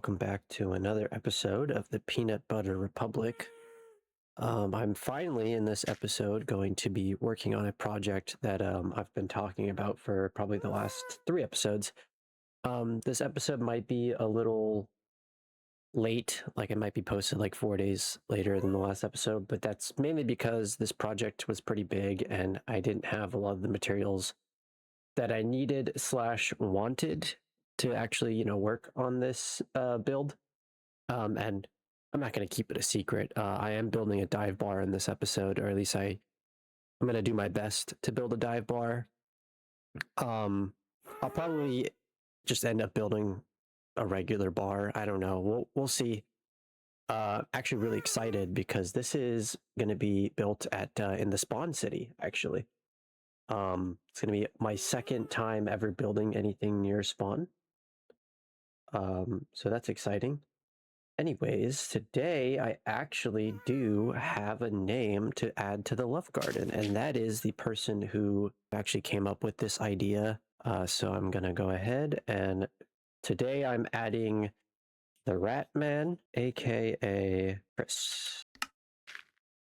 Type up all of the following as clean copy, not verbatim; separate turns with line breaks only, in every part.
welcome back to another episode of the Peanut Butter Republic. I'm finally in this episode going to be working on a project that I've been talking about for probably the last 3 episodes. This episode might be a little late, like it might be posted like 4 days later than the last episode, but that's mainly because this project was pretty big and I didn't have a lot of the materials that I needed slash wanted to actually, work on this build. And I'm not going to keep it a secret. I am building a dive bar in this episode, or at least I'm going to do my best to build a dive bar. I'll probably just end up building a regular bar. I don't know. We'll see. Actually, really excited because this is going to be built at in the spawn city. Actually, it's going to be my second time ever building anything near spawn. So that's exciting. Anyways, today I actually do have a name to add to the love garden, and that is the person who actually came up with this idea. So I'm gonna go ahead and today I'm adding the Rat Man, aka Chris.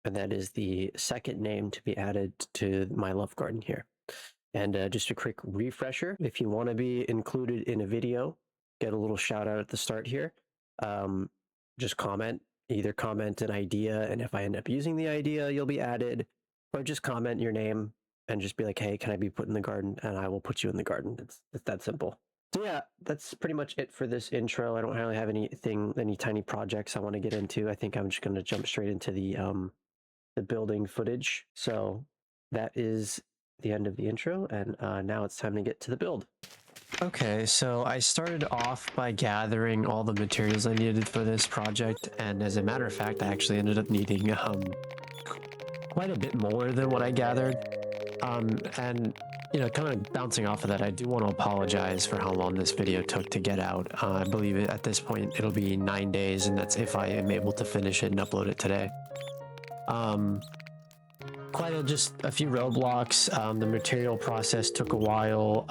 And that is the second name to be added to my love garden here. And just a quick refresher, if you want to be included in a video, get a little shout out at the start here. Just either comment an idea, and if I end up using the idea, you'll be added, or just comment your name and just be like, hey, can I be put in the garden? And I will put you in the garden. It's that simple. So yeah, that's pretty much it for this intro. I don't really have any tiny projects I want to get into. I think I'm just going to jump straight into the building footage. So that is the end of the intro, and now it's time to get to the build. Okay, so I started off by gathering all the materials I needed for this project, and as a matter of fact, I actually ended up needing quite a bit more than what I gathered. And kind of bouncing off of that, I do want to apologize for how long this video took to get out. I believe at this point it'll be 9 days, and that's if I am able to finish it and upload it today. Just a few roadblocks. The material process took a while.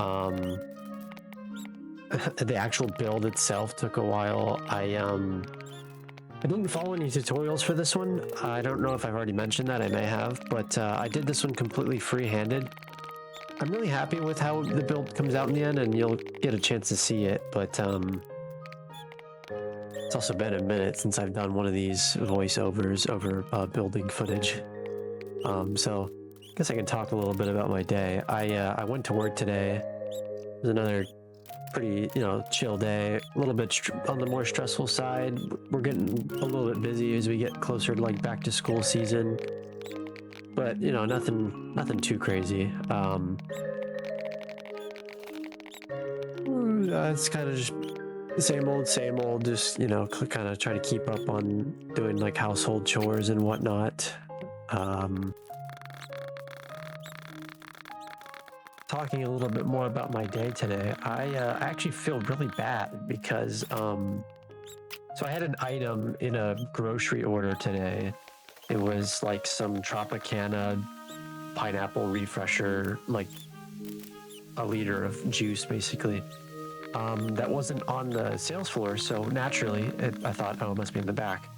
The actual build itself took a while. I didn't follow any tutorials for this one. I don't know if I've already mentioned that. I may have, but I did this one completely free-handed. I'm really happy with how the build comes out in the end, and you'll get a chance to see it, but it's also been a minute since I've done one of these voiceovers over building footage. So I guess I can talk a little bit about my day. I went to work today. It was another pretty, chill day. A little bit on the more stressful side. We're getting a little bit busy as we get closer to like back to school season. But, nothing too crazy. It's kind of just same old, just, kind of try to keep up on doing like household chores and whatnot. Talking a little bit more about my day today, I actually feel really bad because so I had an item in a grocery order today. It was like some Tropicana pineapple refresher, like a liter of juice basically, that wasn't on the sales floor, so naturally I thought, oh, it must be in the back.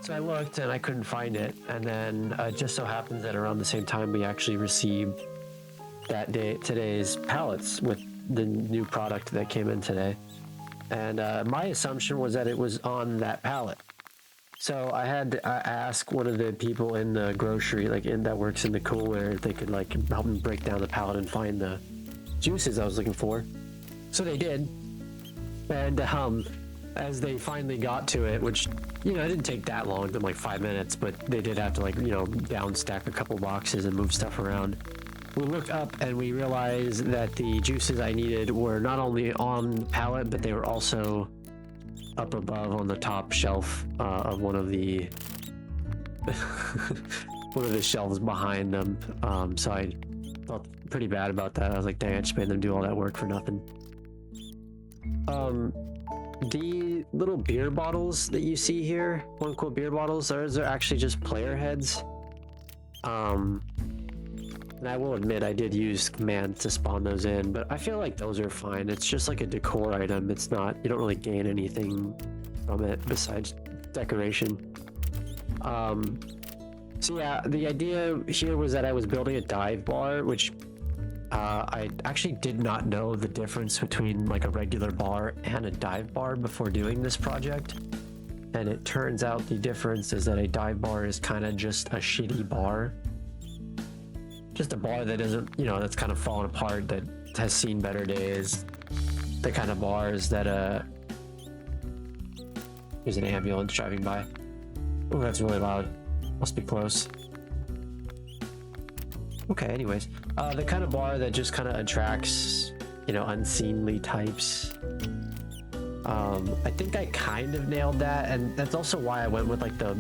So I looked and I couldn't find it, and then it just so happens that around the same time we actually received today's pallets with the new product that came in today, and my assumption was that it was on that pallet. So I had to ask one of the people in the grocery, that works in the cooler, if they could help me break down the pallet and find the juices I was looking for. So they did, and as they finally got to it, which it didn't take that long, it took like 5 minutes, but they did have to down stack a couple boxes and move stuff around. We looked up and we realized that the juices I needed were not only on the pallet, but they were also up above on the top shelf of one of the shelves behind them. So I felt pretty bad about that. I was like, dang, I just made them do all that work for nothing. The little beer bottles that you see here, quote unquote beer bottles, those are actually just player heads. And I will admit I did use command to spawn those in, but I feel like those are fine. It's just like a decor item. It's not, you don't really gain anything from it besides decoration. So yeah, the idea here was that I was building a dive bar, which I actually did not know the difference between like a regular bar and a dive bar before doing this project. And it turns out the difference is that a dive bar is kind of just a shitty bar. Just a bar that isn't, you know, that's kind of fallen apart, that has seen better days. The kind of bars that, there's an ambulance driving by. Oh, that's really loud. Must be close. Okay, anyways. The kind of bar that just kind of attracts, you know, unseemly types. I think I kind of nailed that, and that's also why I went with like the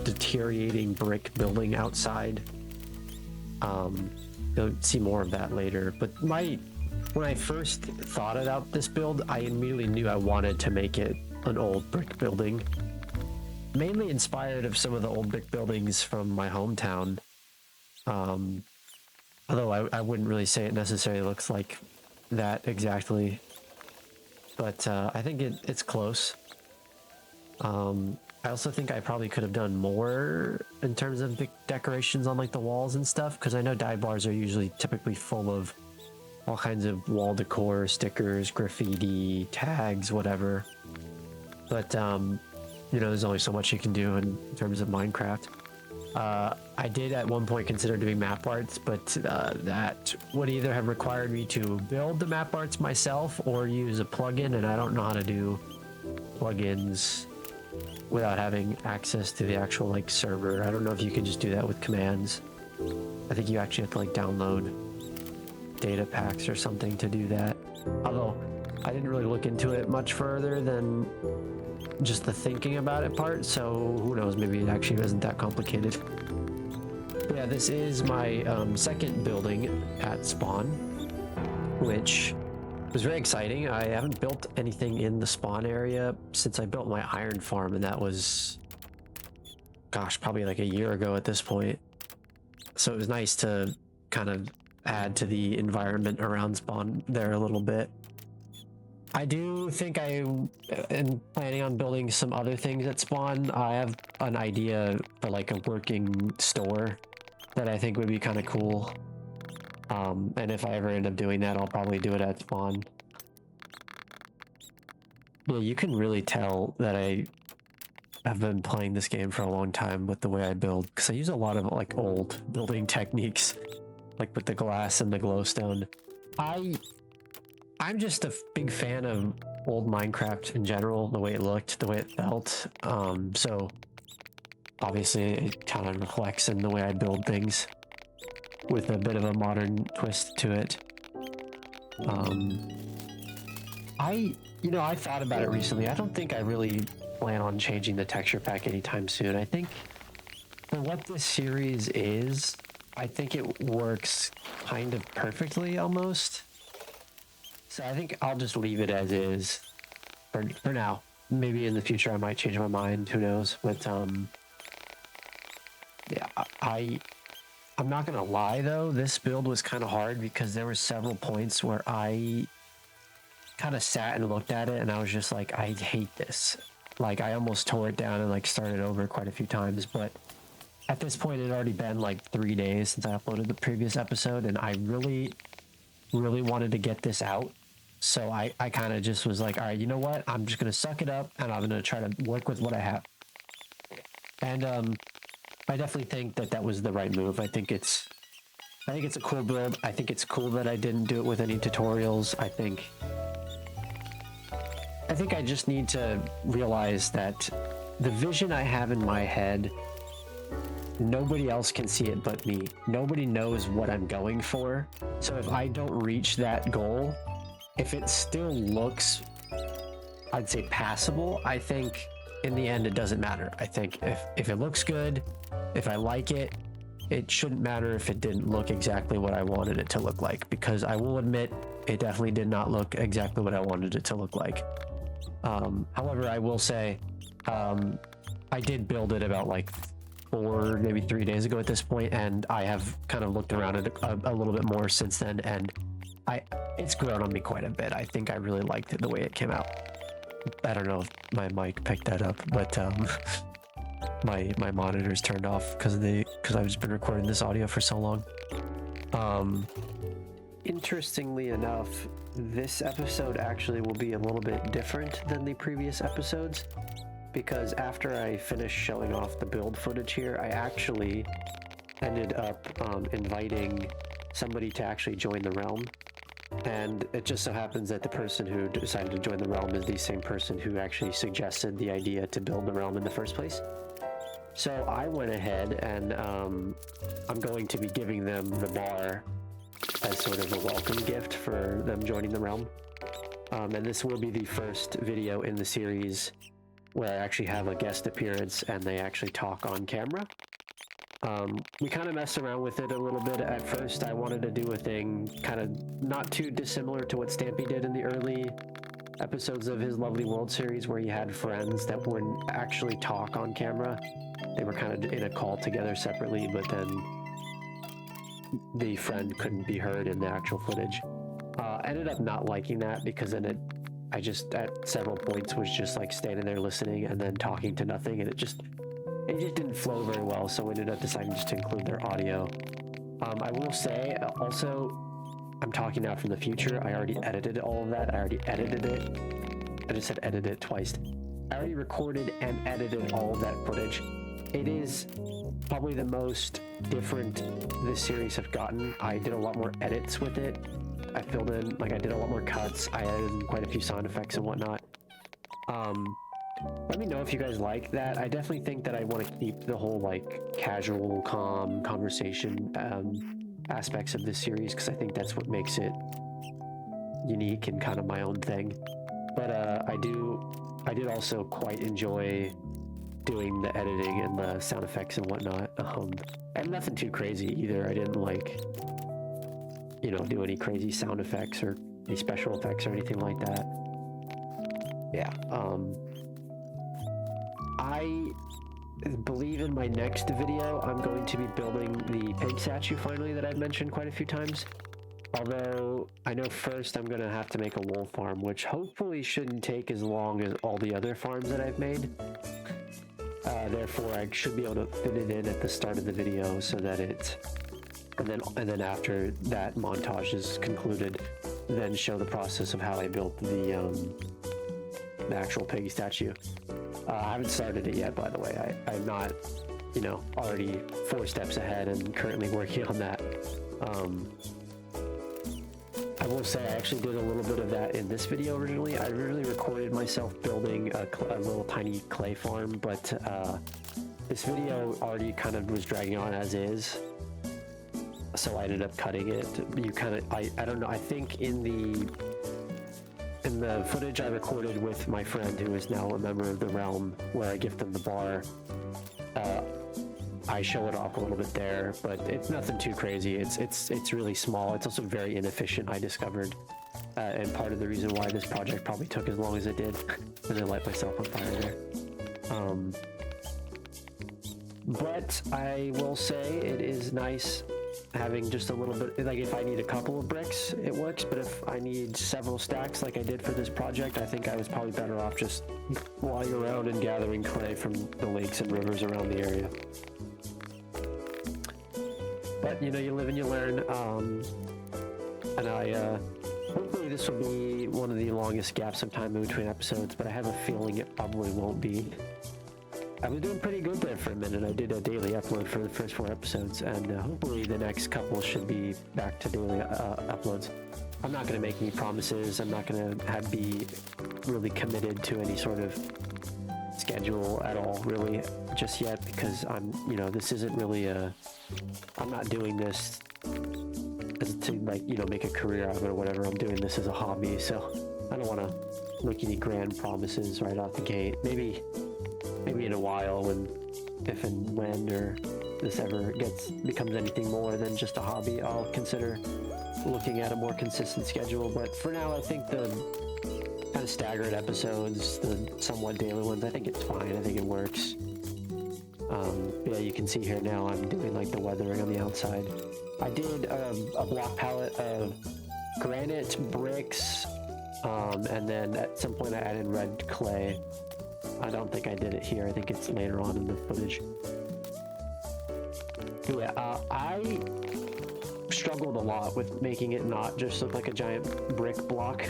deteriorating brick building outside. You'll see more of that later, but when I first thought about this build, I immediately knew I wanted to make it an old brick building, mainly inspired of some of the old brick buildings from my hometown. Although I wouldn't really say it necessarily looks like that exactly, but I think it's close. I also think I probably could have done more in terms of the decorations on like the walls and stuff, because I know dive bars are usually typically full of all kinds of wall decor, stickers, graffiti, tags, whatever. But you know, there's only so much you can do in terms of Minecraft. I did at one point consider doing map arts, but that would either have required me to build the map arts myself or use a plugin, and I don't know how to do plugins without having access to the actual like server. I don't know if you can just do that with commands. I think you actually have to like download data packs or something to do that. Although I didn't really look into it much further than just the thinking about it part, so who knows, maybe it actually isn't that complicated. But yeah, this is my second building at spawn, which was very exciting. I haven't built anything in the spawn area since I built my iron farm, and that was, gosh, probably like a year ago at this point. So it was nice to kind of add to the environment around spawn there a little bit. I do think I am planning on building some other things at spawn. I have an idea for like a working store that I think would be kind of cool. And if I ever end up doing that, I'll probably do it at spawn. Yeah, you can really tell that I have been playing this game for a long time with the way I build, because I use a lot of like old building techniques, like with the glass and the glowstone. I'm just a big fan of old Minecraft in general, the way it looked, the way it felt. So obviously it kind of reflects in the way I build things with a bit of a modern twist to it. I thought about it recently. I don't think I really plan on changing the texture pack anytime soon. I think for what this series is, I think it works kind of perfectly almost. So I think I'll just leave it as is for now. Maybe in the future I might change my mind, who knows. But yeah, I'm not gonna lie though, this build was kind of hard because there were several points where I kind of sat and looked at it and I was just like, I hate this. Like I almost tore it down and like started over quite a few times, but at this point it had already been like 3 days since I uploaded the previous episode, and I really wanted to get this out. So I kind of just was like, all right, you know what? I'm just going to suck it up and I'm going to try to work with what I have. And I definitely think that was the right move. I think it's a cool build. I think it's cool that I didn't do it with any tutorials. I think I just need to realize that the vision I have in my head, nobody else can see it but me. Nobody knows what I'm going for. So if I don't reach that goal, if it still looks, I'd say passable, I think in the end it doesn't matter. I think if it looks good, if I like it, it shouldn't matter if it didn't look exactly what I wanted it to look like, because I will admit it definitely did not look exactly what I wanted it to look like. However, I will say I did build it about like 4, maybe 3 days ago at this point, and I have kind of looked around it a little bit more since then, and it's grown on me quite a bit. I think I really liked it the way it came out. I don't know if my mic picked that up, but my monitor's turned off because I've just been recording this audio for so long. Interestingly enough, this episode actually will be a little bit different than the previous episodes, because after I finished showing off the build footage here, I actually ended up inviting somebody to actually join the realm. And it just so happens that the person who decided to join the realm is the same person who actually suggested the idea to build the realm in the first place. So I went ahead and I'm going to be giving them the bar as sort of a welcome gift for them joining the realm. And this will be the first video in the series where I actually have a guest appearance and they actually talk on camera. We kind of messed around with it a little bit at first. I wanted to do a thing kind of not too dissimilar to what Stampy did in the early episodes of his Lovely World series, where he had friends that wouldn't actually talk on camera. They were kind of in a call together separately, but then the friend couldn't be heard in the actual footage. Ended up not liking that, because then I just at several points was just like standing there listening and then talking to nothing, and it just didn't flow very well, so we ended up deciding just to include their audio. I will say also, I'm talking now from the future. I already edited all of that. I already edited it. I just said edit it twice. I already recorded and edited all of that footage. It is probably the most different this series have gotten. I did a lot more edits with it. I filled in, like, I did a lot more cuts. I added in quite a few sound effects and whatnot. Let me know if you guys like that. I definitely think that I want to keep the whole, like, casual, calm conversation aspects of this series, because I think that's what makes it unique and kind of my own thing. But I did also quite enjoy doing the editing and the sound effects and whatnot. And nothing too crazy either. I didn't, like, you know, do any crazy sound effects or any special effects or anything like that. Yeah. I believe in my next video, I'm going to be building the pig statue finally that I've mentioned quite a few times. Although, I know first I'm going to have to make a wool farm, which hopefully shouldn't take as long as all the other farms that I've made. Therefore, I should be able to fit it in at the start of the video so that and then after that montage is concluded, then show the process of how I built the actual pig statue. I haven't started it yet, by the way. I'm not, you know, already 4 steps ahead and currently working on that. I will say I actually did a little bit of that in this video originally. I originally recorded myself building a little tiny clay farm, but this video already kind of was dragging on as is, so I ended up cutting it. I don't know, I think in the footage I recorded with my friend, who is now a member of the realm, where I gift them the bar, I show it off a little bit there, but it's nothing too crazy. It's really small. It's also very inefficient, I discovered, and part of the reason why this project probably took as long as it did, because I light myself on fire there. But I will say it is nice having just a little bit, like, if I need a couple of bricks, it works, but if I need several stacks like I did for this project, I think I was probably better off just flying around and gathering clay from the lakes and rivers around the area. But, you know, you live and you learn, and hopefully this will be one of the longest gaps of time in between episodes, but I have a feeling it probably won't be. I was doing pretty good there for a minute. I did a daily upload for the first 4 episodes, and hopefully the next couple should be back to daily uploads. I'm not going to make any promises. I'm not going to be really committed to any sort of schedule at all, really, just yet, because this isn't really I'm not doing this as to, like, you know, make a career out of it or whatever. I'm doing this as a hobby, so I don't want to make any grand promises right off the gate. Maybe in a while, if and when or this ever becomes anything more than just a hobby, I'll consider looking at a more consistent schedule. But for now, I think the kind of staggered episodes, the somewhat daily ones, I think it's fine. I think it works. Yeah, you can see here now I'm doing, like, the weathering on the outside. I did a block palette of granite, bricks, And then at some point I added red clay. I don't think I did it here. I think it's later on in the footage. Yeah, I struggled a lot with making it not just look like a giant brick block.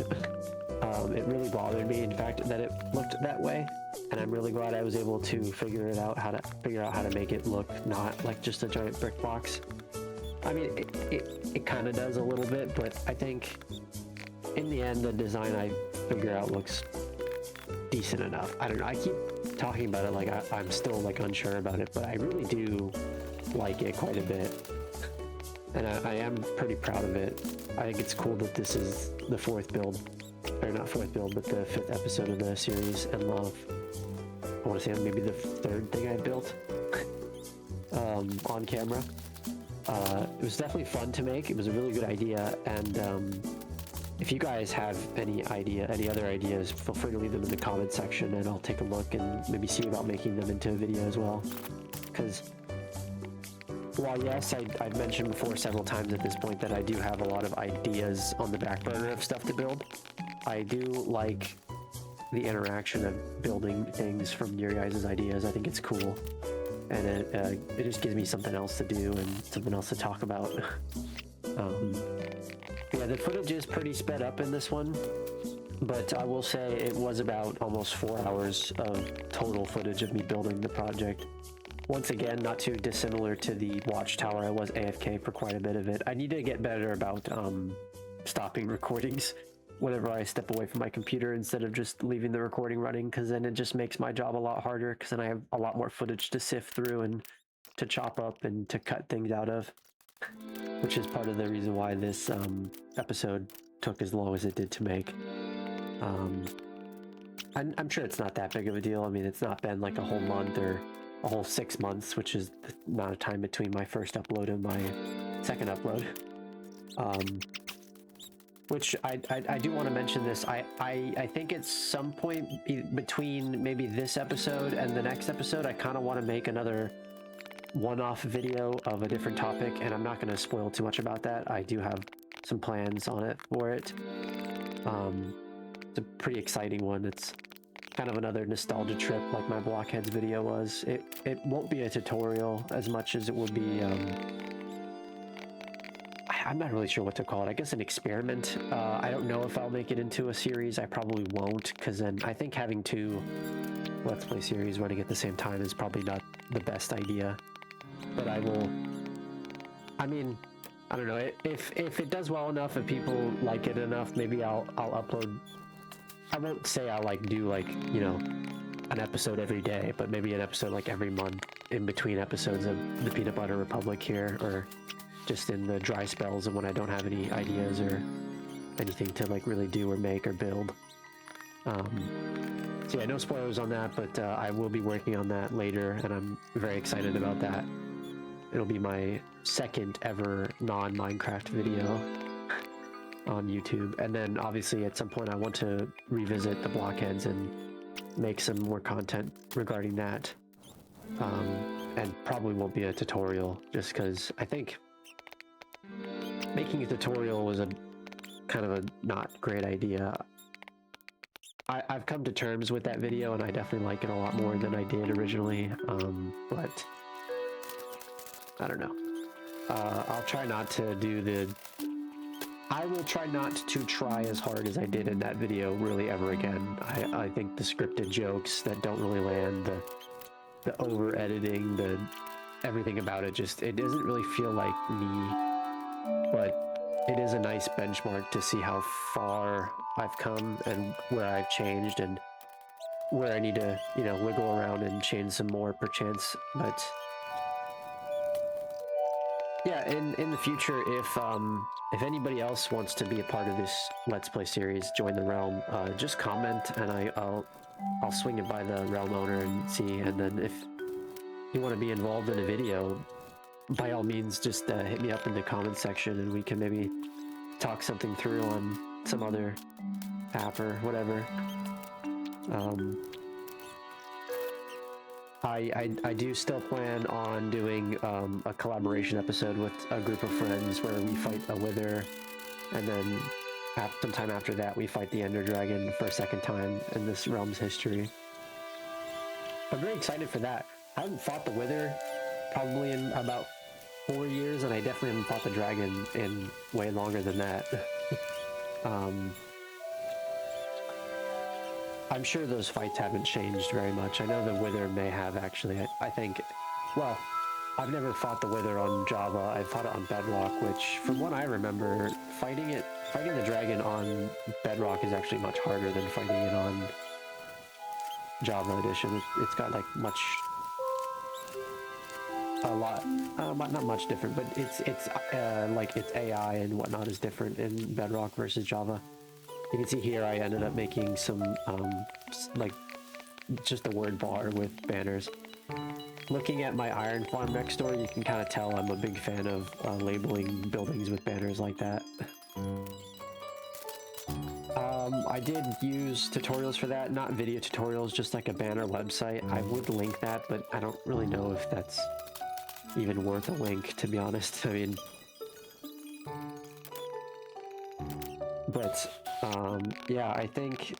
It really bothered me, in fact, that it looked that way, and I'm really glad I was able to figure out how to make it look not like just a giant brick box. I mean, it kind of does a little bit, but I think in the end the design I figure out looks decent enough. I don't know, I keep talking about it like I'm still like unsure about it, but I really do like it quite a bit, and I am pretty proud of it. I think it's cool that this is the fourth build, or not fourth build, but the 5th episode of the series, and love, I want to say maybe the 3rd thing I built on camera. It was definitely fun to make. It was a really good idea, and if you guys have any other ideas, feel free to leave them in the comment section, and I'll take a look and maybe see about making them into a video as well. Because while yes, I've mentioned before several times at this point that I do have a lot of ideas on the back burner of stuff to build, I do like the interaction of building things from your guys' ideas. I think it's cool, and it just gives me something else to do and something else to talk about. Yeah, the footage is pretty sped up in this one, but I will say it was about almost 4 hours of total footage of me building the project. Once again, not too dissimilar to the Watchtower. I was AFK for quite a bit of it. I need to get better about stopping recordings whenever I step away from my computer instead of just leaving the recording running, because then it just makes my job a lot harder, because then I have a lot more footage to sift through and to chop up and to cut things out of, which is part of the reason why this episode took as long as it did to make. I'm sure it's not that big of a deal. I mean, it's not been like a whole month or a whole 6 months, which is the amount of time between my first upload and my second upload. Which I do want to mention this. I think at some point between maybe this episode and the next episode, I kind of want to make another one-off video of a different topic, and I'm not going to spoil too much about that. I do have some plans on it for it. It's a pretty exciting one. It's kind of another nostalgia trip like my Blockheads video was. It won't be a tutorial as much as it will be I'm not really sure what to call it. I guess an experiment. I don't know if I'll make it into a series. I probably won't, because then I think having 2 Let's Play series running at the same time is probably not the best idea. But I will... I mean, I don't know. If it does well enough, if people like it enough, maybe I'll upload... I won't say I'll do you know, an episode every day, but maybe an episode like every month in between episodes of the Peanut Butter Republic here, or just in the dry spells of when I don't have any ideas or anything to like really do or make or build. So yeah, no spoilers on that, but I will be working on that later, and I'm very excited about that. It'll be my second ever non-Minecraft video on YouTube, and then obviously at some point I want to revisit the Blockheads and make some more content regarding that, and probably won't be a tutorial, just because I think making a tutorial was a kind of a not great idea. I've come to terms with that video, and I definitely like it a lot more than I did originally, but I don't know. I'll try not to do the... I will try not to try as hard as I did in that video really ever again. I think the scripted jokes that don't really land, the over-editing, everything about it, just, it doesn't really feel like me, but it is a nice benchmark to see how far I've come and where I've changed and where I need to, you know, wiggle around and change some more perchance. But yeah, in the future, if anybody else wants to be a part of this Let's Play series, join the realm, just comment, and I'll swing it by the realm owner and see. And then if you want to be involved in a video, by all means, just hit me up in the comment section, and we can maybe talk something through on some other app or whatever. I do still plan on doing a collaboration episode with a group of friends where we fight a wither, and then sometime after that, we fight the Ender Dragon for a second time in this realm's history. I'm very excited for that. I haven't fought the Wither probably in about 4 years, and I definitely haven't fought the dragon in way longer than that. I'm sure those fights haven't changed very much. I know the Wither may have, actually. I think, well, I've never fought the Wither on Java. I fought it on Bedrock, which, from what I remember, fighting the dragon on Bedrock is actually much harder than fighting it on Java Edition. It's got like not much different, but it's like its AI and whatnot is different in Bedrock versus Java. You can see here I ended up making some like just a word bar with banners. Looking at my iron farm next door, you can kind of tell I'm a big fan of labeling buildings with banners like that. I did use tutorials for that, not video tutorials, just like a banner website. I would link that, but I don't really know if that's even worth a link, to be honest. I mean, but yeah, I think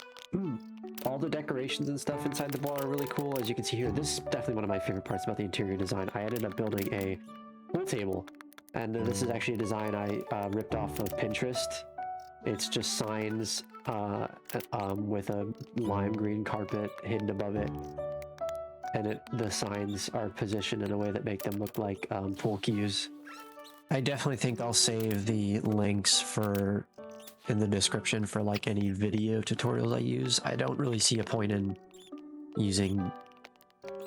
all the decorations and stuff inside the bar are really cool. As you can see here, this is definitely one of my favorite parts about the interior design. I ended up building a pool table, and this is actually a design I ripped off of Pinterest. It's just signs with a lime green carpet hidden above it, and the signs are positioned in a way that make them look like pool cues. I definitely think I'll save the links in the description for like any video tutorials I use. I don't really see a point in using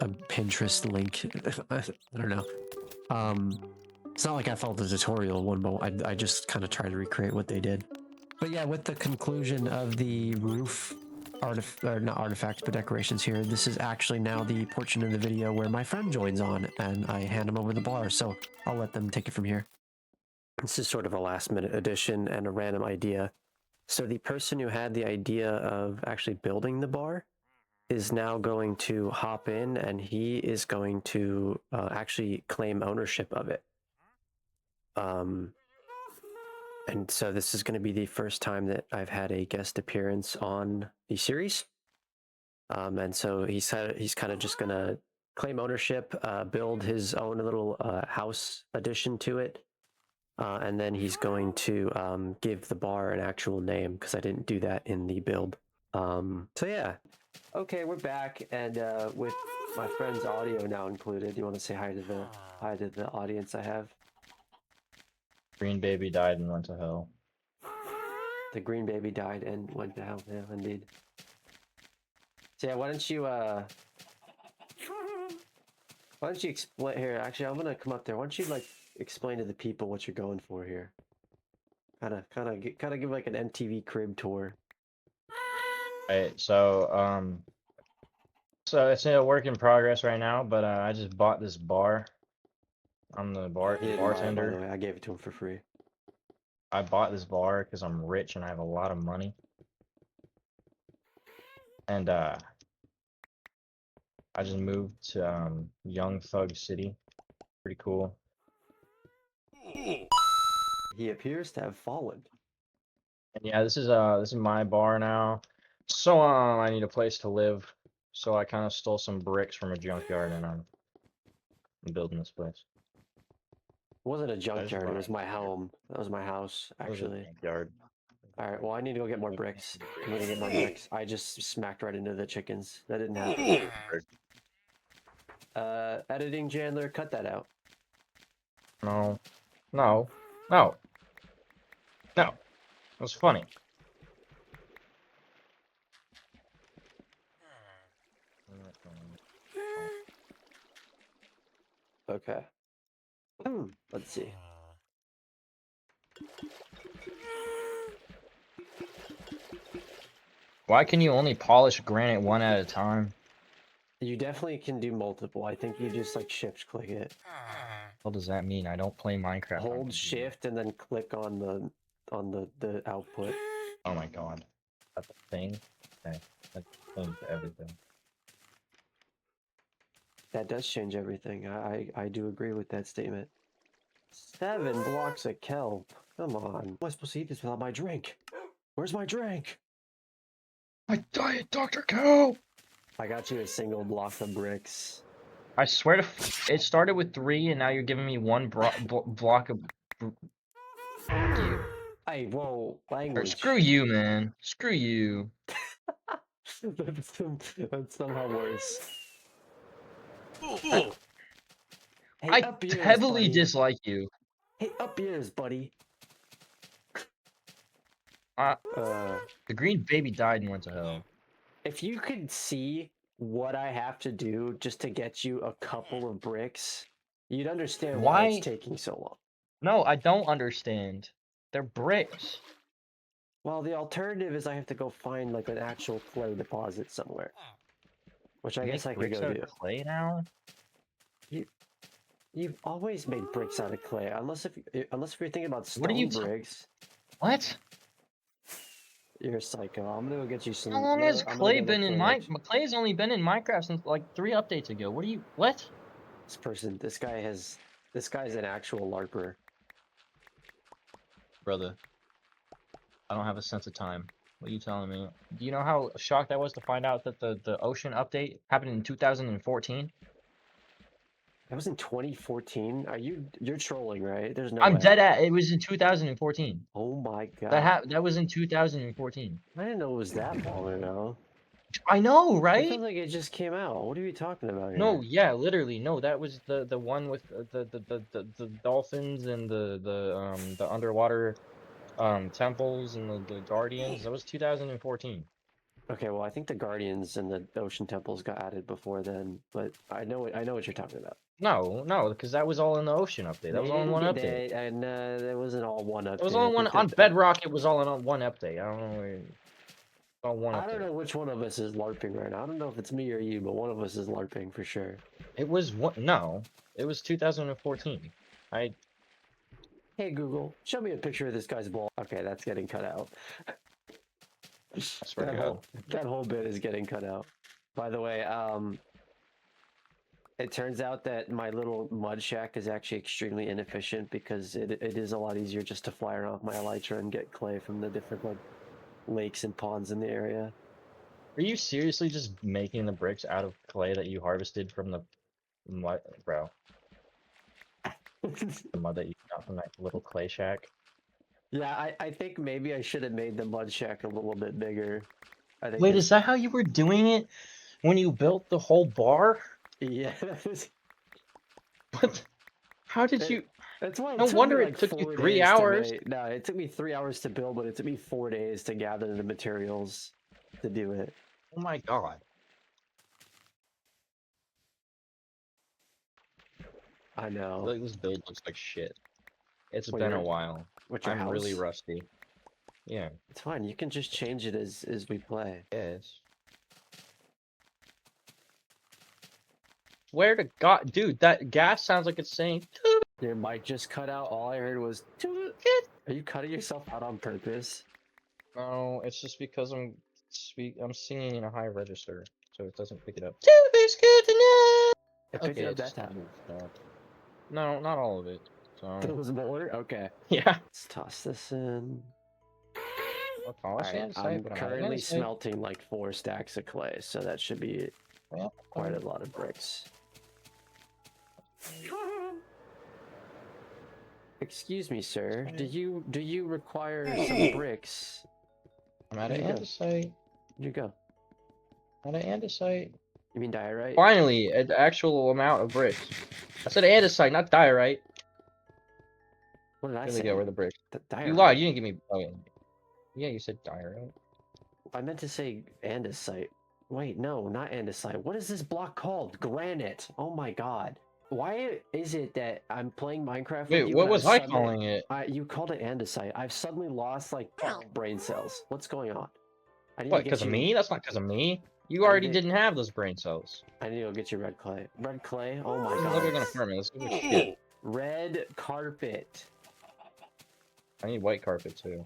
a Pinterest link. I don't know. It's not like I followed the tutorial one, but I just kind of try to recreate what they did. But yeah, with the conclusion of the roof not artifacts, but decorations here, this is actually now the portion of the video where my friend joins on, and I hand him over the bar, so I'll let them take it from here. This is sort of a last-minute addition and a random idea. So the person who had the idea of actually building the bar is now going to hop in, and he is going to actually claim ownership of it. And so this is going to be the first time that I've had a guest appearance on the series. And so he's kind of just going to claim ownership, build his own little house addition to it. And then he's going to give the bar an actual name, because I didn't do that in the build. So yeah. Okay, we're back, and with my friend's audio now included. You want to say hi to the audience I have?
Green baby died and went to hell.
The green baby died and went to hell. Yeah, indeed. So yeah, why don't you explain here? Actually, I'm gonna come up there. Why don't you like explain to the people what you're going for here? Kind of give like an MTV Crib tour.
Right, so it's a work in progress right now, but I just bought this bar. I'm the
He didn't buy it, by the
bartender.
way. I gave it to him for free.
I bought this bar because I'm rich and I have a lot of money. And I just moved to Young Thug City. Pretty cool.
He appears to have fallen.
And yeah, this is my bar now. So I need a place to live. So I kind of stole some bricks from a junkyard and I'm building this place.
It wasn't a junkyard. It was my home. That was my house, actually.
Junkyard.
All right. Well, I need to go get more bricks. I need to get more bricks. I just smacked right into the chickens. That didn't happen. Editing Jandler, cut that out.
No. No. No. No. It was funny.
Okay. Let's see.
Why can you only polish granite one at a time?
You definitely can do multiple. I think you just like shift click it.
What does that mean? I don't play Minecraft.
Hold shift and then click on the output.
Oh my god. That's a thing? Okay. That's a thing to everything.
That does change everything. I do agree with that statement. 7 blocks of kelp. Come on. How am I supposed to eat this without my drink? Where's my drink?
My diet, Dr. Cow!
I got you a single block of bricks.
I swear to it started with 3 and now you're giving me one block of you.
Hey, whoa,
Or
language.
screw you, man. Screw you.
That's somehow worse.
I,
Hey,
I
up yours,
heavily
buddy.
dislike you.
Hey, up yours, buddy.
Uh,
Uh,
the green baby died and went to hell.
if you could see what I have to do just to get you a couple of bricks, you'd understand why it's
Why?
taking so long.
No, I don't understand. They're bricks.
Well, the alternative is I have to go find like an actual clay deposit somewhere, which I
You
guess
make
I could
bricks
go
out
do.
of clay now?
You've always made bricks out of clay, unless if you're thinking about
What are you
stone bricks.
What?
You're a psycho. I'm gonna go get you some.
How long has
I'm gonna
clay
go look
been in
for
Clay has only been in Minecraft since like 3 updates ago. What are you? What?
this person. This guy's an actual LARPer.
Brother, I don't have a sense of time. What are you telling me? Do you know how shocked I was to find out that the ocean update happened in 2014?
That was in 2014. You're trolling, right? There's no
I'm
way.
dead at it was in 2014.
Oh my god.
That was in 2014.
I didn't know it was that long ago.
I know,
It
right?
feels like it just came out. What are you talking about here?
No, yeah, literally, no. That was the one with the dolphins and the underwater temples and the guardians. That was 2014.
Okay, well, I think the Guardians and the Ocean Temples got added before then, but I know what you're talking about.
No, because that was all in the ocean update. That was all in one update.
And that wasn't all one update.
It was all in one on Bedrock. It was all in one update. I don't know. All one
I don't
update.
know which one of us is LARPing right now. I don't know if it's me or you, but one of us is LARPing for sure.
It was what? No, it was 2014.
Hey Google, show me a picture of this guy's ball. Okay, that's getting cut out.
I swear to God.
That whole bit is getting cut out. By the way, it turns out that my little mud shack is actually extremely inefficient because it is a lot easier just to fly around my elytra and get clay from the different like lakes and ponds in the area.
Are you seriously just making the bricks out of clay that you harvested from the mud, bro? The mud that you got from that little clay shack?
Yeah, I think maybe I should have made the mud shack a little bit bigger. I think
Wait, is that how you were doing it when you built the whole bar?
yeah, that was...
What? How did you?
That's why.
No wonder it took you 3 hours.
No, it took me 3 hours to build, but it took me 4 days to gather the materials to do it.
Oh my God.
I know.
Like, this build looks like shit. It's
Well,
been a while.
What's your
I'm
house?
really rusty. Yeah.
It's fine. You can just change it as we play.
Yes. Swear to God, dude, that gas sounds like it's saying.
Your mic just cut out. All I heard was. Are you cutting yourself out on purpose?
No, it's just because I'm singing in a high register, so it doesn't pick it up.
It picked it up that time.
No, not all of it. So.
There was more. Okay.
Yeah.
Let's toss this in.
Right,
I'm currently smelting like 4 stacks of clay, so that should be quite a lot of bricks. Excuse me, sir. Do you require some bricks?
I'm at an andesite.
Where'd you go?
At an andesite.
You mean diorite?
Finally, an actual amount of bricks. I said andesite, not diorite.
What did I say?
There we go. Where the bricks?
Diorite.
You lied. You didn't give me. Oh, yeah, you said diorite.
I meant to say andesite. Wait, no, not andesite. What is this block called? Granite. Oh my god. Why is it that I'm playing Minecraft with you?
Wait, what was I calling it?
You called it andesite. I've suddenly lost like brain cells. What's going on?
What, because of me? That's not because of me. You already didn't have those brain cells.
I need to go get you red clay. Red clay? Oh my god.
Look, we're gonna farm it. Let's do shit.
Red carpet.
I need white carpet too.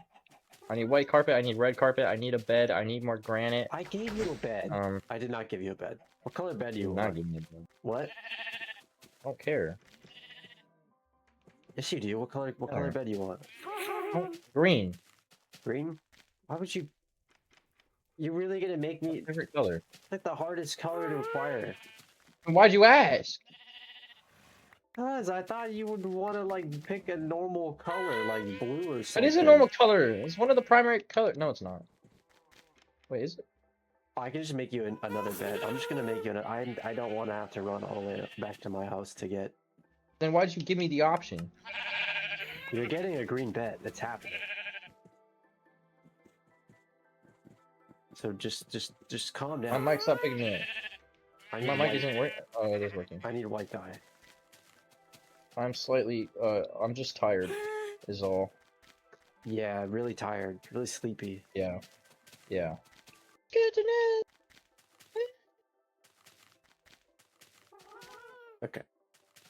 I need white carpet, I need red carpet, I need a bed, I need more granite.
I gave you a bed. I did not give you a bed. What color bed do you want?
Not give me a bed.
What?
I don't care.
Yes, you do. What color bed do you want?
Green.
Green? Why would you? You're really gonna make me?
Favorite color.
It's like the hardest color to acquire.
Why'd you ask?
Cause I thought you would want to like pick a normal color, like blue or
It
something.
is a normal color. It's one of the primary color. No, it's not. Wait, is it?
I can just make you another bed. I'm just gonna make you. I don't want to have to run all the way back to my house to get.
Then why'd you give me the option?
You're getting a green bed. It's happening. So just calm down.
My mic stopped picking me up.
I need
My mic
white.
isn't working. Oh, it is working.
I need a white dye.
I'm slightly. I'm just tired. Is all.
Yeah, really tired, really sleepy.
Yeah. Yeah. Good to know.
Okay.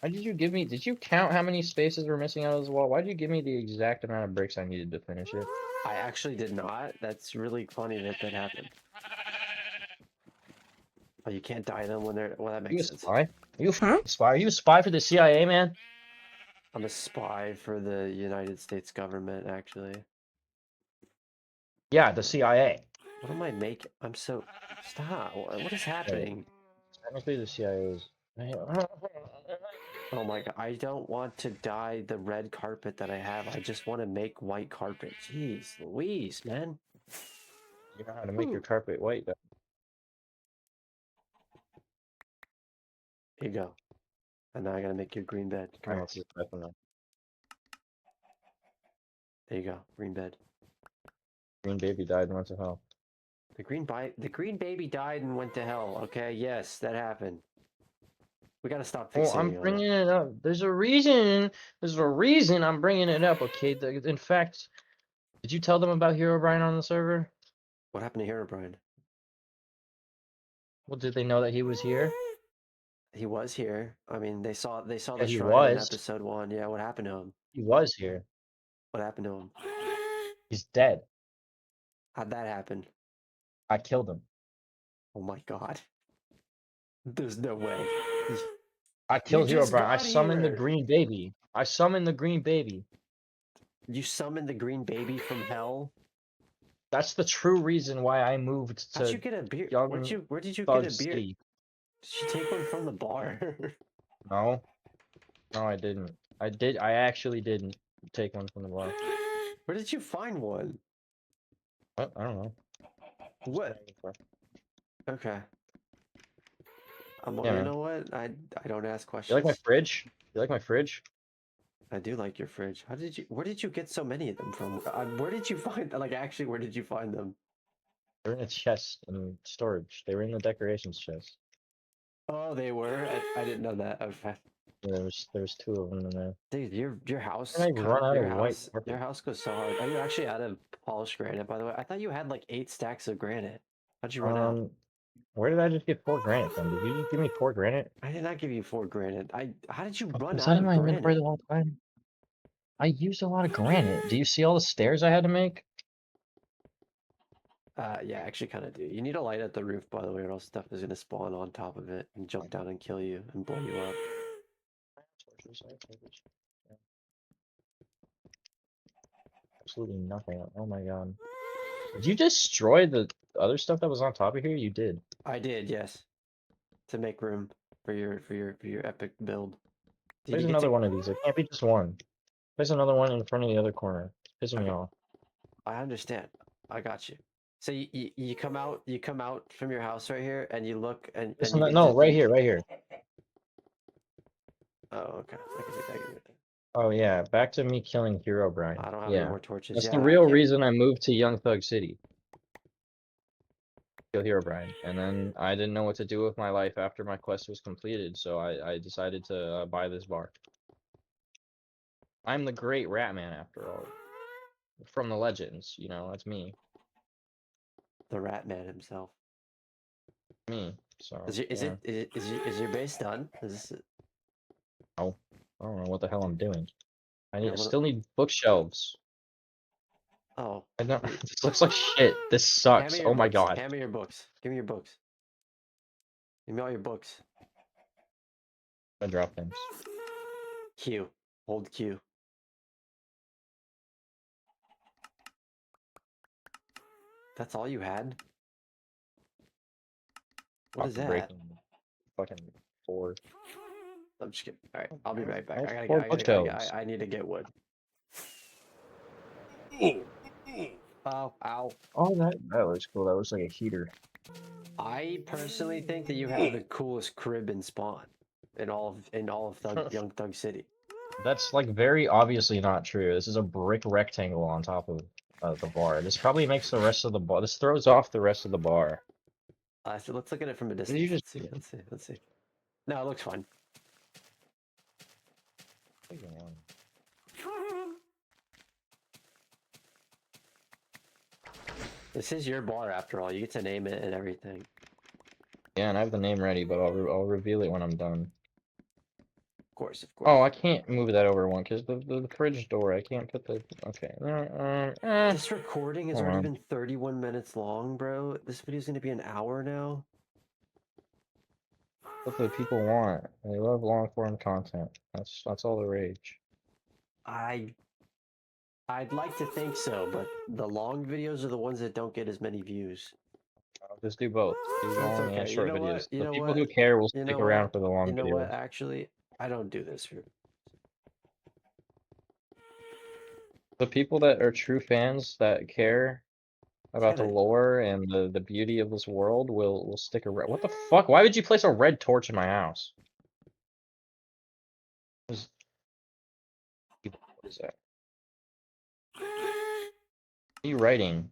Why did you give me? Did you count how many spaces were missing out of this wall? Why did you give me the exact amount of bricks I needed to finish it?
I actually did not. That's really funny that that happened. Oh, you can't dye them when they're. Well, that
Are you a
makes sense.
spy? Are you a spy? Are you a spy for the CIA, man?
I'm a spy for the United States government, actually.
Yeah, the CIA.
What am I making? I'm so. Stop. What is happening?
Technically, the CIA is.
Oh my god. I don't want to dye the red carpet that I have. I just want to make white carpet. Jeez Louise, man.
You know how to make your
Ooh.
carpet white, though.
Here you go. And now I gotta make you a green bed.
I don't see
Correct.
that one.
There you go. Green bed.
Green baby died and went to hell.
The green baby died and went to hell. Okay, yes, that happened. We gotta stop
Well, I'm
fixating on it.
bringing it up. There's a reason. There's a reason I'm bringing it up. Okay. In fact, did you tell them about Hero Brian on the server?
What happened to Hero Brian?
Well, did they know that he was here?
He was here. I mean, they saw
Yeah,
the
he
shrine in
was.
episode 1. Yeah, what happened to him?
He was here.
What happened to him?
He's dead.
How'd that happen?
I killed him.
Oh my god. There's no way.
I killed Hero
just
Brian. I
got
summoned the
here.
green baby. I summoned the green baby.
You summoned the green baby from hell?
That's the true reason why I moved
How'd you
to
get a beer?
Young
Where did you get
Thug
a beer?
City.
Did you take one from the bar?
No. No, I didn't. I actually didn't take one from the bar.
Where did you find one?
What? I don't know.
What? Okay.
Yeah,
you
man.
know what? I don't ask
You
questions.
like my fridge? You like my fridge?
I do like your fridge. Where did you get so many of them from? Where did you find, like, actually, where did you find them?
They're in a chest in storage. They were in the decorations chest.
Oh, they were? I didn't know that. Okay.
Yeah, there was two of them in there.
Dude, your house,
And I run out of white
your
carpet.
house goes so hard. Are you actually out of polished granite, by the way? I thought you had like 8 stacks of granite. How'd you run out?
Where did I just get 4 granite from? Did you just give me 4 granite?
I did not give you 4 granite. How did you run
Was
out
that in
of
my inventory
granite?
the whole time? I used a lot of granite. Do you see all the stairs I had to make?
Yeah, actually kind of do. You need to light up the roof, by the way, or else stuff is going to spawn on top of it and jump down and kill you and blow you up.
Absolutely nothing. Oh my god. Did you destroy the other stuff that was on top of here? You did.
I did, yes. To make room for your epic build. Did
There's
you get
another
to...
one of these. It can't be just one. There's another one in front of the other corner. It's pissing me off.
I understand. I got you. So you come out from your house right here and you look and you get
No,
to
right
think.
here, right here.
Oh, okay. I can see that.
Oh yeah, back to me killing Hero Brian.
I don't have any
Yeah,
more torches.
that's
Yeah,
the
I
real
can't...
reason I moved to Young Thug City. Kill Hero Brian, and then I didn't know what to do with my life after my quest was completed, so I decided to buy this bar. I'm the great rat man after all. From the legends, you know, that's me.
The rat man himself.
Me. So
Is your base done?
Oh, I don't know what the hell I'm doing. I
Yeah,
still need bookshelves.
Oh.
I don't. This looks like shit. This sucks. Oh my god.
Hand me your books. Give me your books. Give me all your books.
I drop things.
Q. Hold Q. That's all you had? What
Not
is that?
breaking fucking floor.
I'm just kidding. All right, I'll be right back.
Nice four bookshelves.
I need to get wood. Oh, ow.
Oh, that looks cool. That looks like a heater.
I personally think that you have the coolest crib in Spawn in all of Young Thug City.
That's like very obviously not true. This is a brick rectangle on top of the bar. This probably makes the rest of the bar. This throws off the rest of the bar.
So let's look at it from a
Did
distance.
you just?
Let's see. No, it looks fine. This is your bar after all. You get to name it and everything.
Yeah, and I have the name ready, but I'll reveal it when I'm done.
Of course.
Oh, I can't move that over one because the fridge door. I can't put the. Okay.
This recording has already been 31 minutes long, bro. This video's gonna be an hour now.
What the people want. They love long form content. That's all the rage.
I'd like to think so, but the long videos are the ones that don't get as many views.
Just do both. Do long
okay.
and short
You know
videos.
what? You
The
know
people
what?
who care will
You
stick
know
around
what?
for the long
You know
videos.
what? Actually, I don't do this for.
The people that are true fans that care about the
Get it.
lore and the beauty of this world will stick around. What the fuck? Why would you place a red torch in my house? What is that? What are you writing?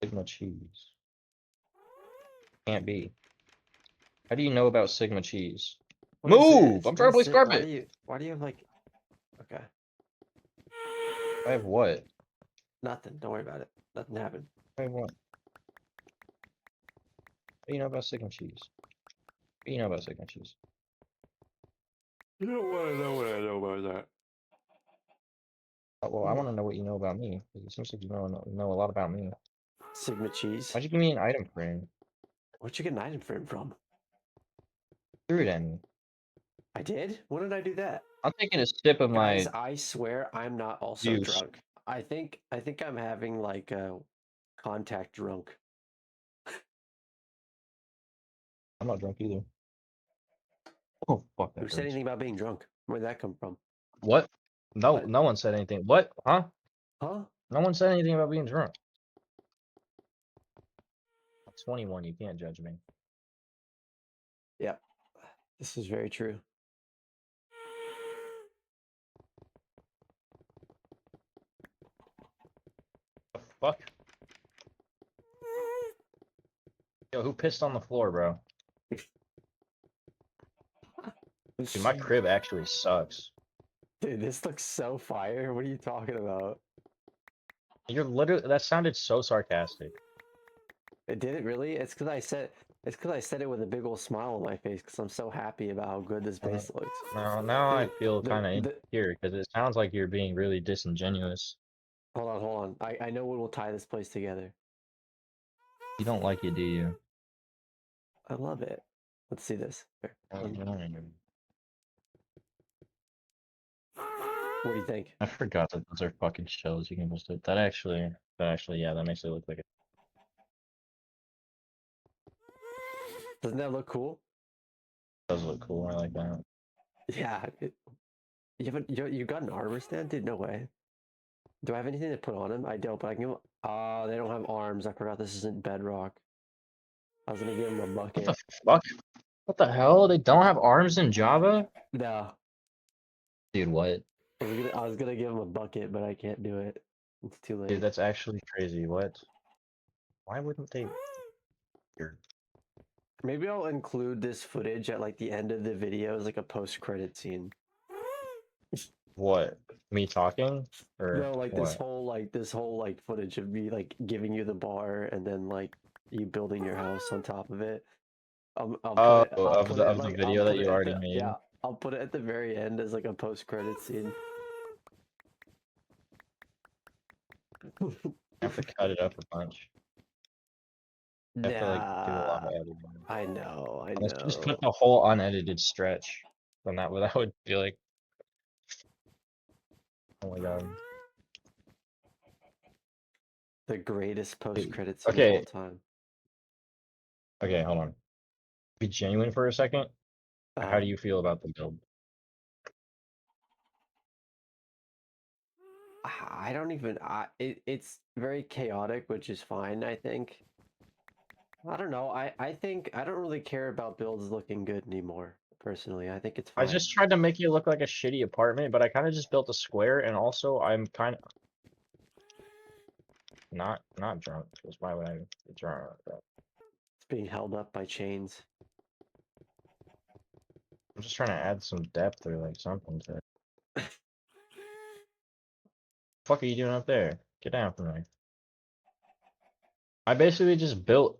Sigma cheese. Can't be. How do you know about Sigma cheese?
What is
Move!
this?
I'm trying to place carpet!
Why do you have like... Okay.
I have what?
Nothing. Don't worry about it. Nothing happened.
I have what? What do you know about Sigma cheese? What do you know about Sigma cheese?
You don't want to know what I know about that.
Oh, well, I want to know what you know about me, because it seems like you know a lot about me.
Sigma cheese.
Why'd you give me an item frame?
Where'd you get an item frame from?
Threw it at me.
I did? When did I do that?
I'm taking a sip of
Guys,
my
I swear I'm not also
juice.
drunk. I think I'm having like a contact drunk.
I'm not drunk either. Oh, fuck, that
Who said
hurts.
anything about being drunk? Where'd that come from?
What? No,
What?
no one said anything. What? Huh?
Huh?
No one said anything about being drunk. I'm 21, you can't judge me.
Yeah. This is very true.
The fuck? Yo, who pissed on the floor, bro? Dude, my crib actually sucks.
Dude, this looks so fire. What are you talking about?
You're literally, that sounded so sarcastic.
It did it really? It's because I said it with a big old smile on my face because I'm so happy about how good this base looks.
Now I feel kind of
the-
insecure because it sounds like you're being really disingenuous.
Hold on. I know what will tie this place together.
You don't like it, do you?
I love it. Let's see this. Here, what do you think?
I forgot that those are fucking shells. You can just that actually, yeah, that makes it look like it.
Doesn't that look cool?
Does look cool. I like that.
Yeah. You got an armor stand, dude? No way. Do I have anything to put on him? I don't, but I can give him. They don't have arms. I forgot this isn't Bedrock. I was gonna give him a
What
bucket.
the fuck? What the hell? They don't have arms in Java?
No.
Dude, what?
I was gonna give him a bucket, but I can't do it. It's too late.
Dude, that's actually crazy. What? Why wouldn't they?
Maybe I'll include this footage at like the end of the video as like a post-credit scene.
What? Me talking? Or
No, like
what?
this whole footage of me like giving you the bar and then like you building your house on top of it. I'll put it. I'll
Of
put
the
it
of the
like
video that you already made.
yeah. I'll put it at the very end as like a post-credit scene.
I have to cut it up a bunch. I have to like do a lot of editing.
I know.
Let's just put the whole unedited stretch. Then that would be like, oh my god.
The greatest post-credit scene of
Okay.
all time.
Okay, hold on. Be genuine for a second. How do you feel about the build?
I don't even. It's very chaotic, which is fine. I think. I don't know. I think I don't really care about builds looking good anymore. Personally, I think it's
I
fine.
just tried to make it look like a shitty apartment, but I kind of just built a square, and also I'm kind of not drunk, because why would I be drunk like that?
It's being held up by chains.
I'm just trying to add some depth or like something to it. Fuck are you doing up there? Get down from there. I basically just built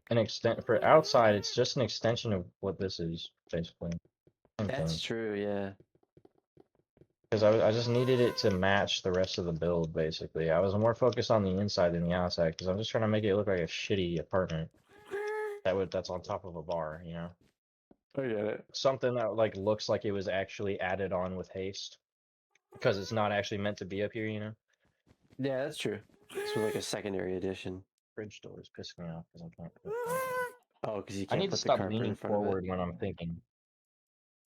an extent for outside. It's just an extension of what this is, basically. Same
That's
thing.
true. Yeah.
Because I just needed it to match the rest of the build, basically. I was more focused on the inside than the outside, because I'm just trying to make it look like a shitty apartment. That's on top of a bar, you know?
I get it.
Something that like looks like it was actually added on with haste. Because it's not actually meant to be up here, you know?
Yeah, that's true. This was like a secondary edition.
Fridge door is pissing me off because I can't put
Oh, because you
I
can't
need to
put the
stop
carpet in
leaning
front of it.
forward when I'm thinking.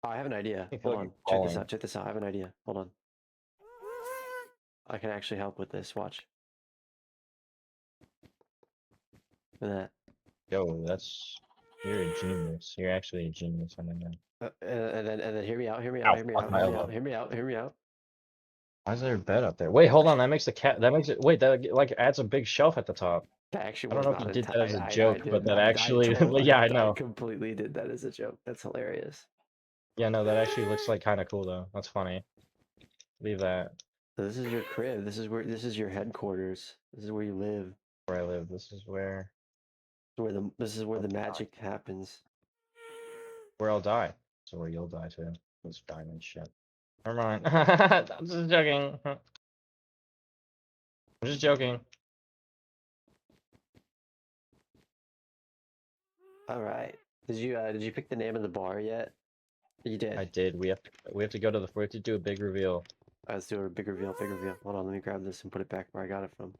Oh, I have an idea.
I feel
Hold
like I'm
on. Check this
falling.
out. Check this out. I have an idea. Hold on. I can actually help with this. Watch. Look at
Yo, you're a genius. You're actually a genius. I know that.
that. And then hear me out. Hear me out.
Ow,
Hear me
fuck
out.
my
Hear me out.
elbow.
Hear me out. Hear me out.
Why is there a bed up there? Wait, hold on. That makes wait, that like adds a big shelf at the top.
That actually
I don't
was
know if you
not
did that as a
I
joke, but
did.
that actually, well, yeah, I
I
know.
completely did that as a joke. That's hilarious.
Yeah, no, that actually looks like kind of cool though. That's funny. Leave that
So this is your crib. This is your headquarters. This is where you live.
where I live. This is where
This is where
I'll
the
die.
magic happens.
Where I'll die. So where you'll die too. This diamond shit. Never mind. I'm just joking. I'm just joking.
All right. Did you pick the name of the bar yet? You did.
I did. We have to go to the we have to do a big reveal.
Let's do a big reveal. Big reveal. Hold on. Let me grab this and put it back where I got it from.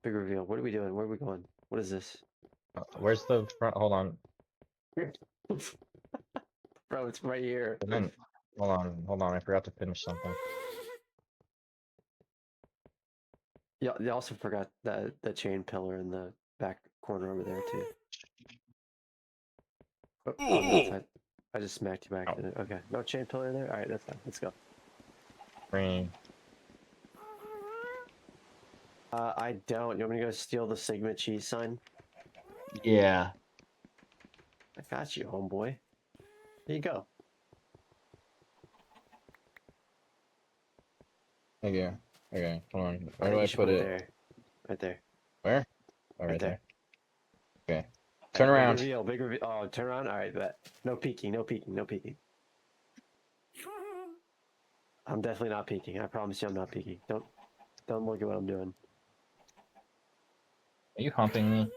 Big reveal. What are we doing? Where are we going? What is this?
Where's the front? Hold on.
Bro, it's right here.
And then, hold on. I forgot to finish something.
Yeah, you also forgot the chain pillar in the back corner over there too. Oh, no, it's not. I just smacked you back.
Oh.
Didn't it? Okay, no chain pillar there. All right, that's fine. Let's go.
Green.
I don't. You want me to go steal the Sigma cheese sign?
Yeah.
I got you, homeboy. Here you go.
Okay. Okay. Hold on. Where
I
do
think
I
you should
put it?
there. Right there.
Where? Oh,
Right
right
there.
there. Okay. Turn
Big
around.
reveal. Big reveal. Oh, turn around. All right, bet. No peeking. No peeking. No peeking. I'm definitely not peeking. I promise you, I'm not peeking. Don't look at what I'm doing.
Are you humping me?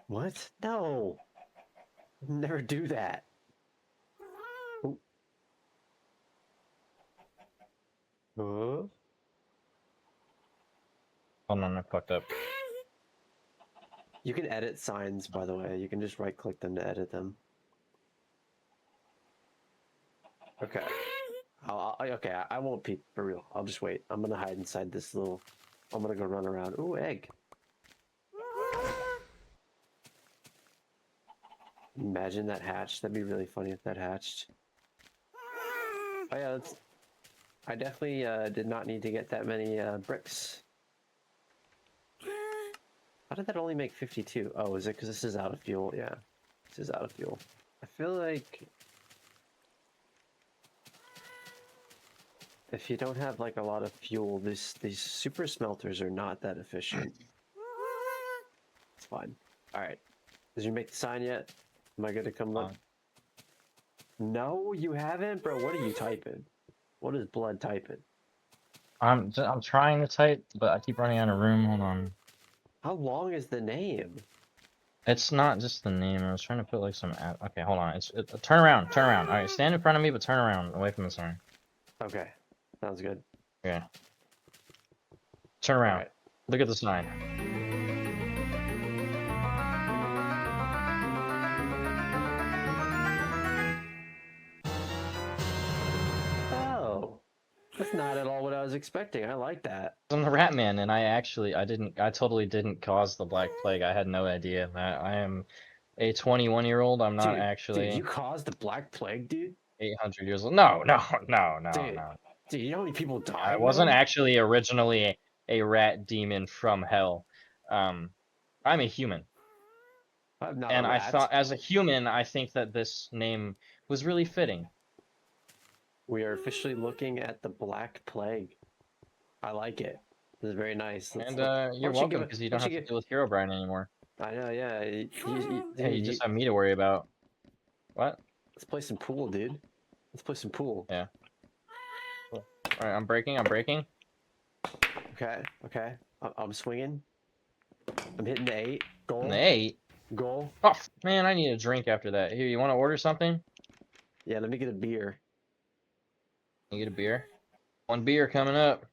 What? No. Never do that. Ooh. Huh?
Hold on, I fucked up.
You can edit signs, by the way. You can just right-click them to edit them. Okay. I won't peek for real. I'll just wait. I'm gonna hide inside this little. I'm gonna go run around. Ooh, egg. Imagine that hatched. That'd be really funny if that hatched. Oh yeah, I definitely did not need to get that many bricks. How did that only make 52? Oh, is it because this is out of fuel? Yeah, this is out of fuel. I feel like if you don't have like a lot of fuel, these super smelters are not that efficient. It's fine. All right. Did you make the sign yet? Am I good to come look? No, you haven't, bro. What are you typing? What is blood typing?
I'm trying to type, but I keep running out of room. Hold on.
How long is the name?
It's not just the name. I was trying to put like some. Okay, hold on. Turn around. Turn around. All right, stand in front of me, but turn around, away from the sign.
Okay, sounds good.
Okay. Turn around.
Right.
Look at the sign.
That's not at all what I was expecting. I like that.
I'm the Rat Man, and I totally didn't cause the Black Plague. I had no idea that. I am a 21-year-old. I'm not
Dude, you
actually
caused the Black Plague, dude?
800 years old. No, no, no, no,
Dude,
no.
dude, you know how many people
I
died,
wasn't
man?
actually originally a rat demon from hell. I'm a human.
I'm not a
And I
rat.
thought, as a human, I think that this name was really fitting.
We are officially looking at the Black Plague. I like it. This is very nice.
And
Why
you're
don't you
welcome,
give it?
because you
Why
don't
don't
have
you
to
give?
deal with Herobrine anymore.
I know, yeah.
Hey,
Dude,
you just have me to worry about. What?
let's play some pool, dude. Let's play some pool.
Yeah. Cool. Alright, I'm breaking.
Okay, okay. I'm swinging. I'm hitting the 8. Goal.
And the 8?
Goal.
Oh, man, I need a drink after that. Here, you want to order something?
Yeah, let me get a beer.
You get a beer? 1 beer coming up.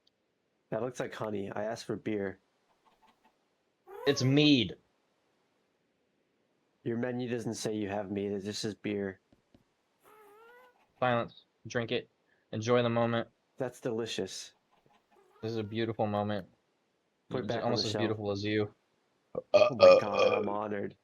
That looks like honey. I asked for beer.
It's mead.
Your menu doesn't say you have meat. It just says beer.
Silence. Drink it. Enjoy the moment.
That's delicious.
This is a beautiful moment.
Put it
It's
back on the
almost as
shelf.
beautiful as you.
Oh my god, I'm honored.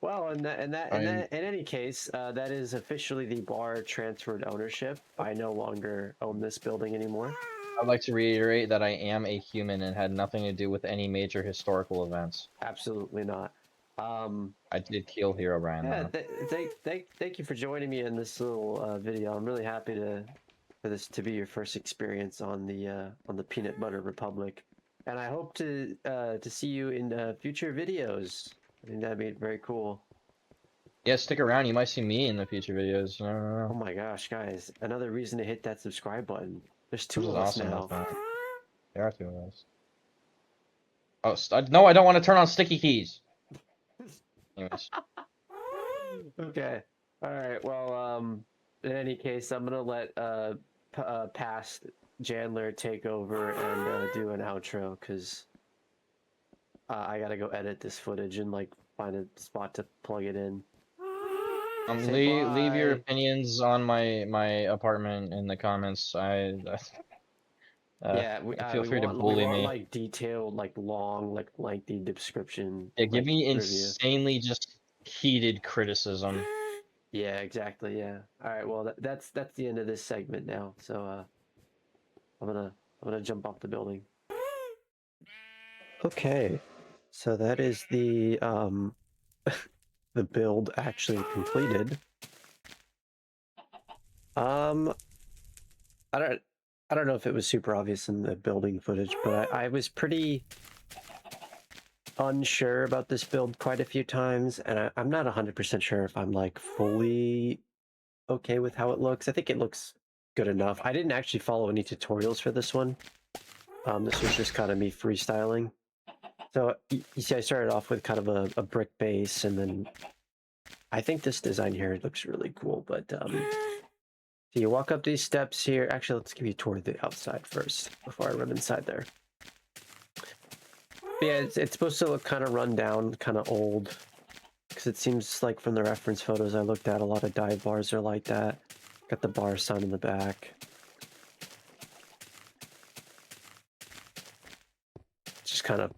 Well, in any case, that is officially the bar transferred ownership. I no longer own this building anymore.
I'd like to reiterate that I am a human and had nothing to do with any major historical events.
Absolutely not.
I did kill Herobrine,
Yeah,
though.
thank you for joining me in this little video. I'm really happy for this to be your first experience on the Peanut Butter Republic, and I hope to see you in future videos. I think that'd be very cool.
Yeah, stick around. You might see me in the future videos. You never
Oh
know.
my gosh, guys! Another reason to hit that subscribe button. There's
This
two
is
of us
awesome,
now.
though. There are 2 of us. Oh, no, I don't want to turn on sticky keys. Anyways.
Okay. All right. Well, in any case, I'm gonna let past Jandler take over and do an outro because I gotta go edit this footage and like find a spot to plug it in. Say
Leave your
bye.
opinions on my apartment in the comments.
Yeah,
Feel
we
free to
want
bully me.
like detailed, like long, like lengthy description,
Yeah, give
like
me
review.
insanely just heated criticism.
Yeah, exactly. Yeah. All right. Well, that's the end of this segment now. So I'm gonna jump off the building. Okay, so that is the the build actually completed. Um, I don't know if it was super obvious in the building footage, but I was pretty unsure about this build quite a few times, and I'm not 100% sure if I'm like fully okay with how it looks. I think it looks good enough. I didn't actually follow any tutorials for this one. This was just kind of me freestyling. So you see, I started off with kind of a brick base, and then I think this design here looks really cool. But so you walk up these steps here. Actually, let's give you a tour of the outside first before I run inside there. But yeah, it's supposed to look kind of run down, kind of old, because it seems like from the reference photos I looked at, a lot of dive bars are like that. Got the bar sign in the back. Just kind of,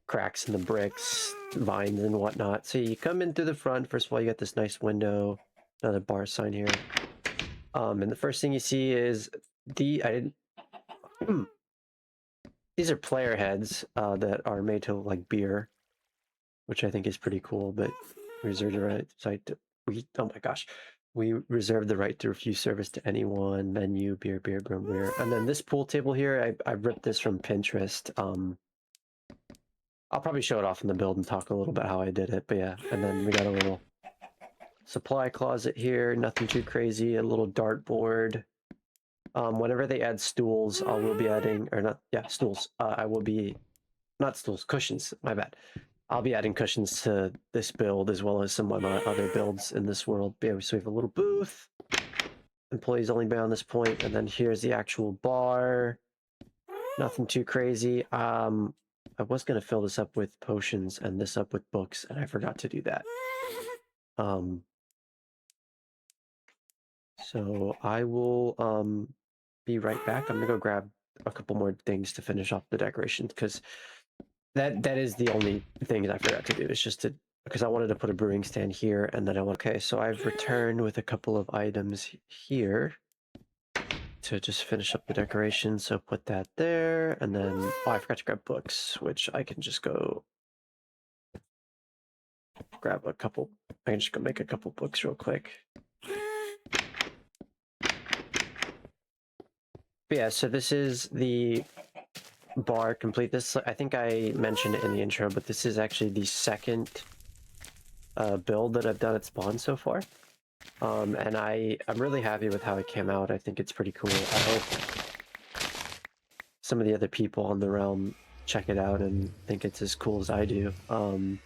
cracks in the bricks, vines and whatnot. So you come in through the front. First of all, you got this nice window, another bar sign here. And the first thing you see is these are player heads that are made to look like beer, which I think is pretty cool. But we reserve the right oh my gosh, we reserve the right to refuse service to anyone. Menu, beer, beer. And then this pool table here, I ripped this from Pinterest. I'll probably show it off in the build and talk a little about how I did it. But yeah, and then we got a little supply closet here, nothing too crazy, a little dartboard. Whenever they add stools, I will be adding, or not, yeah, stools. I will be, not stools, cushions, my bad. I'll be adding cushions to this build as well as some of my other builds in this world. But yeah, so we have a little booth. Employees only been on this point, and then here's the actual bar. Nothing too crazy. I was gonna fill this up with potions and this up with books, and I forgot to do that. So I will be right back. I'm gonna go grab a couple more things to finish off the decorations because that is the only thing that I forgot to do. It's just to because I wanted to put a brewing stand here, and then okay, so I've returned with a couple of items here to just finish up the decoration. So put that there, and then oh, I forgot to grab books, which I can just go grab a couple. I can just go make a couple books real quick. But yeah, so this is the bar complete. This, I think I mentioned it in the intro, but this is actually the second build that I've done at Spawn so far. And I'm really happy with how it came out. I think it's pretty cool. I hope some of the other people on the realm check it out and think it's as cool as I do. But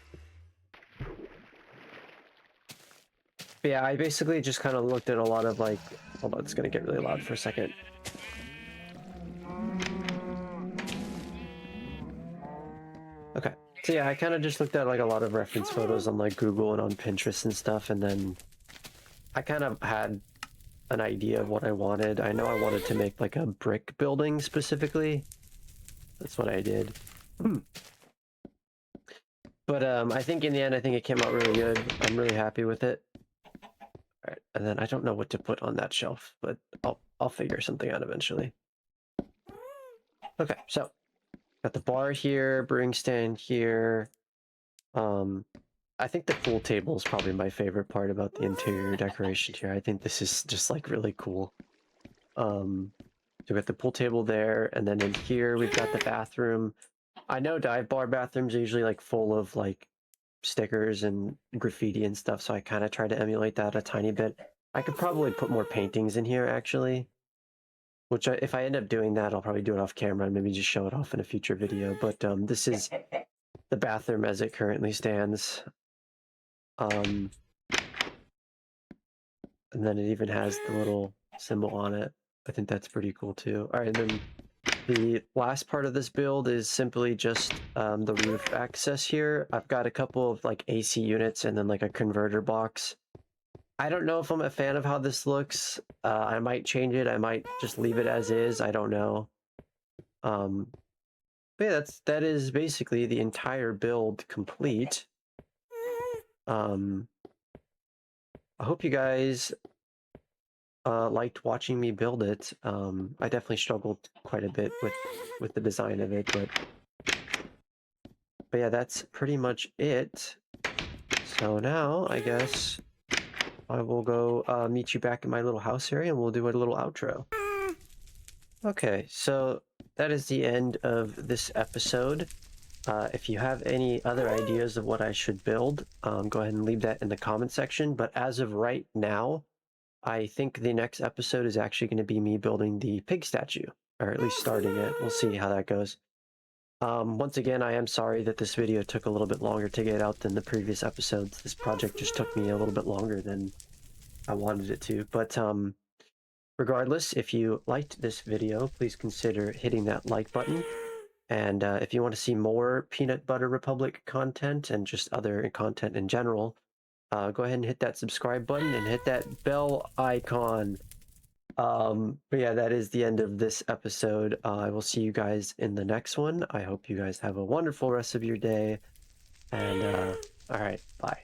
yeah, I basically just kind of looked at a lot of like, hold on, it's gonna get really loud for a second. Okay, so yeah, I kind of just looked at like a lot of reference photos on like Google and on Pinterest and stuff, and then I kind of had an idea of what I wanted. I know I wanted to make like a brick building specifically. That's what I did. But I think in the end, I think it came out really good. I'm really happy with it. All right, and then I don't know what to put on that shelf, but I'll figure something out eventually. Okay, so got the bar here, brewing stand here. I think the pool table is probably my favorite part about the interior decoration here. I think this is just like really cool. So we got the pool table there, and then in here we've got the bathroom. I know dive bar bathrooms are usually like full of like stickers and graffiti and stuff, so I kind of try to emulate that a tiny bit. I could probably put more paintings in here actually, which if I end up doing that, I'll probably do it off camera and maybe just show it off in a future video. But this is the bathroom as it currently stands. And then it even has the little symbol on it. I think that's pretty cool too. All right, and then the last part of this build is simply just the roof access here. I've got a couple of like AC units and then like a converter box. I don't know if I'm a fan of how this looks. I might change it. I might just leave it as is. I don't know. But yeah, that is basically the entire build complete. I hope you guys liked watching me build it. I definitely struggled quite a bit with the design of it, but yeah, that's pretty much it. So now I guess I will go meet you back in my little house area and we'll do a little outro. Okay, so that is the end of this episode. If you have any other ideas of what I should build, go ahead and leave that in the comment section. But as of right now, I think the next episode is actually going to be me building the pig statue, or at least starting it. We'll see how that goes. Once again, I am sorry that this video took a little bit longer to get out than the previous episodes. This project just took me a little bit longer than I wanted it to. But regardless, if you liked this video, please consider hitting that like button. And if you want to see more Peanut Butter Republic content and just other content in general, go ahead and hit that subscribe button and hit that bell icon. But yeah, that is the end of this episode. I will see you guys in the next one. I hope you guys have a wonderful rest of your day. And all right, bye.